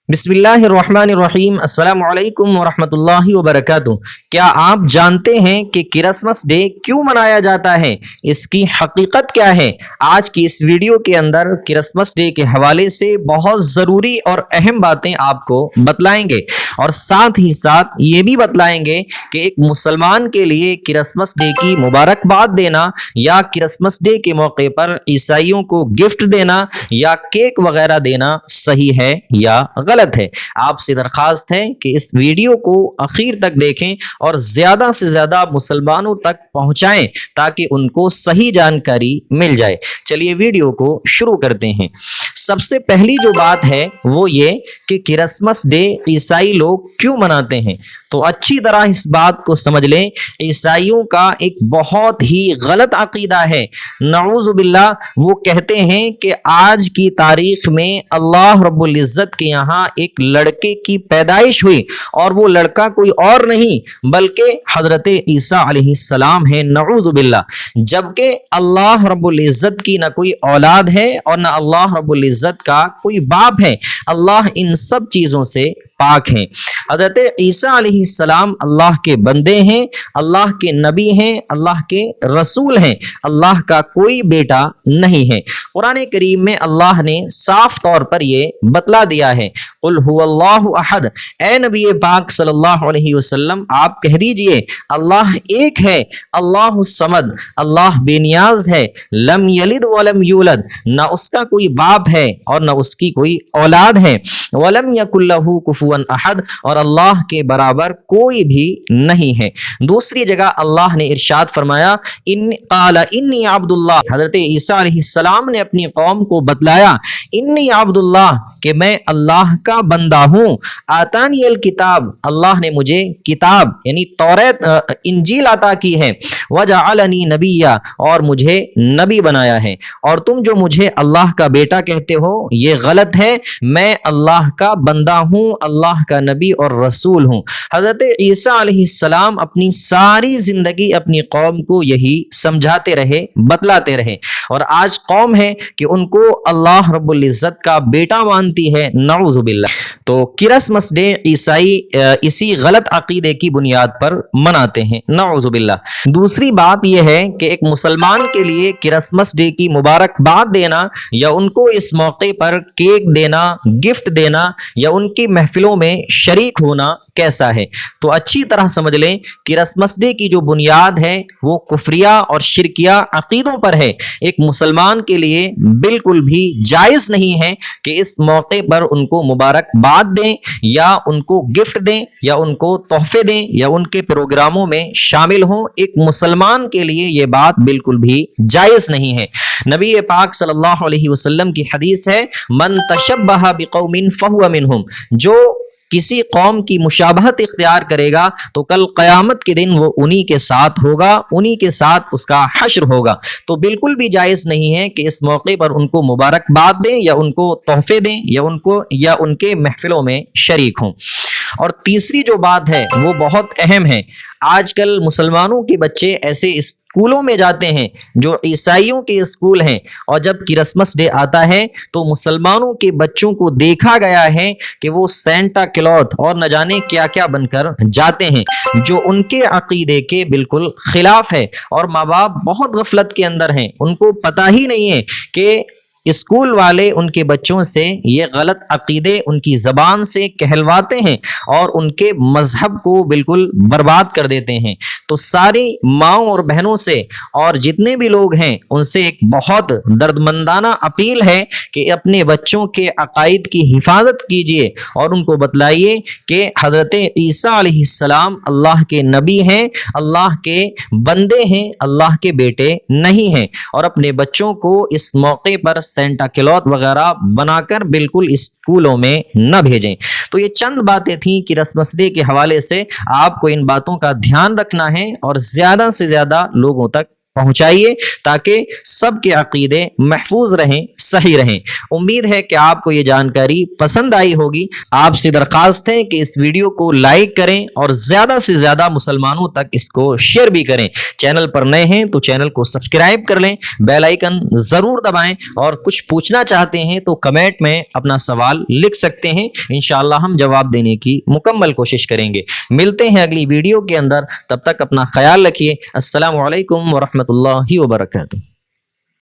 बिस्मिल्लाहिर्रहमानिर्रहीम। अस्सलाम वालेकुम वरहमतुल्लाहि वबरकातुह। क्या आप जानते हैं कि क्रिसमस डे क्यों मनाया जाता है, इसकी हकीकत क्या है? आज की इस वीडियो के अंदर क्रिसमस डे के हवाले से बहुत ज़रूरी और अहम बातें आपको बतलाएंगे और साथ ही साथ ये भी बतलाएंगे कि एक मुसलमान के लिए क्रिसमस डे की मुबारकबाद देना या क्रिसमस डे के मौके पर ईसाइयों को गिफ्ट देना या केक वगैरह देना सही है या गलत है। आपसे दरखास्त है कि इस वीडियो को आखिर तक देखें और ज्यादा से ज्यादा मुसलमानों तक पहुंचाएं ताकि उनको सही जानकारी मिल जाए। चलिए वीडियो को शुरू करते हैं। सबसे पहली जो बात है वो ये कि क्रिसमस डे ईसाई लोग क्यों मनाते हैं, तो अच्छी तरह इस बात को समझ लें। ईसाइयों का एक बहुत ही गलत अकीदा है, नऊज़ु बिल्लाह। वो कहते हैं कि आज की तारीख में अल्लाह रब्बुल इज्जत के यहाँ एक लड़के की पैदाइश हुई और वो लड़का कोई और नहीं बल्कि हजरत ईसा अलैहिस्सलाम है, नऊज़ु बिल्लाह। जबकि अल्लाह रब्बुल इज्जत की ना कोई औलाद है और ना अल्लाह रब्बुल इज्जत का कोई बाप है। अल्लाह इन सब चीजों से पाक है। हजरत ईसा अलैहिस्सलाम अल्लाह के बंदे हैं, अल्लाह के नबी हैं, अल्लाह के रसूल हैं। अल्लाह का कोई बेटा नहीं है। कुरान करीम में अल्लाह ने साफ तौर पर ये बतला दिया है, कुल हुवल्लाहु अहद। ए नबी पाक सल्लल्लाहु अलैहि वसल्लम आप कह दीजिए अल्लाह एक है, अल्लाहु समद, अल्लाह बेनियाज है, लम यलिद वलम यूलद, ना उसका कोई बाप है और ना उसकी कोई औलाद है, वलम यकुल लहू कुफुवन अहद, और अल्लाह के बराबर कोई भी नहीं है। दूसरी जगह अल्लाह ने इरशाद फरमाया, इन काला इन्नी अब्दुल्लाह। हजरत ईसा अलैहिस्सलाम ने अपनी कौम को बतलाया, इन्नी अब्दुल्लाह, कि मैं अल्लाह का बंदा हूँ। आतानी अल किताब, अल्लाह ने मुझे किताब यानी तौरात इंजील अता की है। वजअलनी नबिय्या, और मुझे नबी बनाया है। और तुम जो मुझे अल्लाह का बेटा कहते हो ये गलत है, मैं अल्लाह का बंदा हूँ, अल्लाह का नबी और रसूल हूँ। हजरत ईसा अलैहिस्सलाम अपनी सारी जिंदगी अपनी कौम को यही समझाते रहे, बतलाते रहे, और आज कौम है कि उनको अल्लाह रब्बुल इज्जत का बेटा मानती है, नऊज़ु बिल्लाह। तो क्रिसमस डे ईसाई इसी गलत अकीदे की बुनियाद पर मनाते हैं, नऊज़ु बिल्लाह। दूसरी बात यह है कि एक मुसलमान के लिए क्रिसमस डे की मुबारकबाद देना या उनको इस मौके पर केक देना, गिफ्ट देना या उनकी महफिलों में शरीक होना कैसा है, तो अच्छी तरह समझ लें। क्रिसमस डे की जो बुनियाद है वो कुफरिया और शिरकिया अकीदों पर है। एक मुसलमान के लिए बिल्कुल भी जायज नहीं है कि इस मौके पर उनको मुबारकबाद दें या उनको गिफ्ट दें या उनको तोहफे दें या उनके प्रोग्रामों में शामिल हों। एक मुसलमान के लिए ये बात बिल्कुल भी जायज नहीं है। नबी पाक सल्लल्लाहु अलैहि वसल्लम की हदीस है, मन तशब्बह बिकौमिन फहुव मिनहुम, जो किसी कौम की मुशाबहत इख्तियार करेगा तो कल क़यामत के दिन वो उन्हीं के साथ होगा, उन्हीं के साथ उसका हश्र होगा। तो बिल्कुल भी जायज़ नहीं है कि इस मौके पर उनको मुबारकबाद दें या उनको तोहफे दें या उनके महफिलों में शरीक हों। और तीसरी जो बात है वो बहुत अहम है। आजकल मुसलमानों के बच्चे ऐसे स्कूलों में जाते हैं जो ईसाइयों के स्कूल हैं, और जब क्रिसमस डे आता है तो मुसलमानों के बच्चों को देखा गया है कि वो सेंटा क्लॉथ और न जाने क्या क्या बनकर जाते हैं, जो उनके अकीदे के बिल्कुल खिलाफ है। और माँ बाप बहुत गफलत के अंदर हैं, उनको पता ही नहीं है कि स्कूल वाले उनके बच्चों से ये गलत अकीदे उनकी ज़बान से कहलवाते हैं और उनके मजहब को बिल्कुल बर्बाद कर देते हैं। तो सारी माँओं और बहनों से और जितने भी लोग हैं उनसे एक बहुत दर्दमंदाना अपील है कि अपने बच्चों के अकायद की हिफाजत कीजिए और उनको बतलाइए कि हज़रत ईसा अलैहिस्सलाम अल्लाह के नबी हैं, अल्लाह के बंदे हैं, अल्लाह के बेटे नहीं हैं। और अपने बच्चों को इस मौके पर सेंटा क्लॉथ वगैरह बनाकर बिल्कुल स्कूलों में न भेजें। तो ये चंद बातें थी क्रिसमस डे के हवाले से। आपको इन बातों का ध्यान रखना है और ज्यादा से ज्यादा लोगों तक पहुंचाइए ताकि सबके अकीदे महफूज रहें, सही रहें। उम्मीद है कि आपको ये जानकारी पसंद आई होगी। आपसे दरख्वास्त है कि इस वीडियो को लाइक करें और ज़्यादा से ज़्यादा मुसलमानों तक इसको शेयर भी करें। चैनल पर नए हैं तो चैनल को सब्सक्राइब कर लें, बेल आइकन ज़रूर दबाएं और कुछ पूछना चाहते हैं तो कमेंट में अपना सवाल लिख सकते हैं। इंशाअल्लाह हम जवाब देने की मुकम्मल कोशिश करेंगे। मिलते हैं अगली वीडियो के अंदर, तब तक अपना ख्याल रखिए। अस्सलामु अलैकुम व रहमतुल्लाहि व बरकातुहू।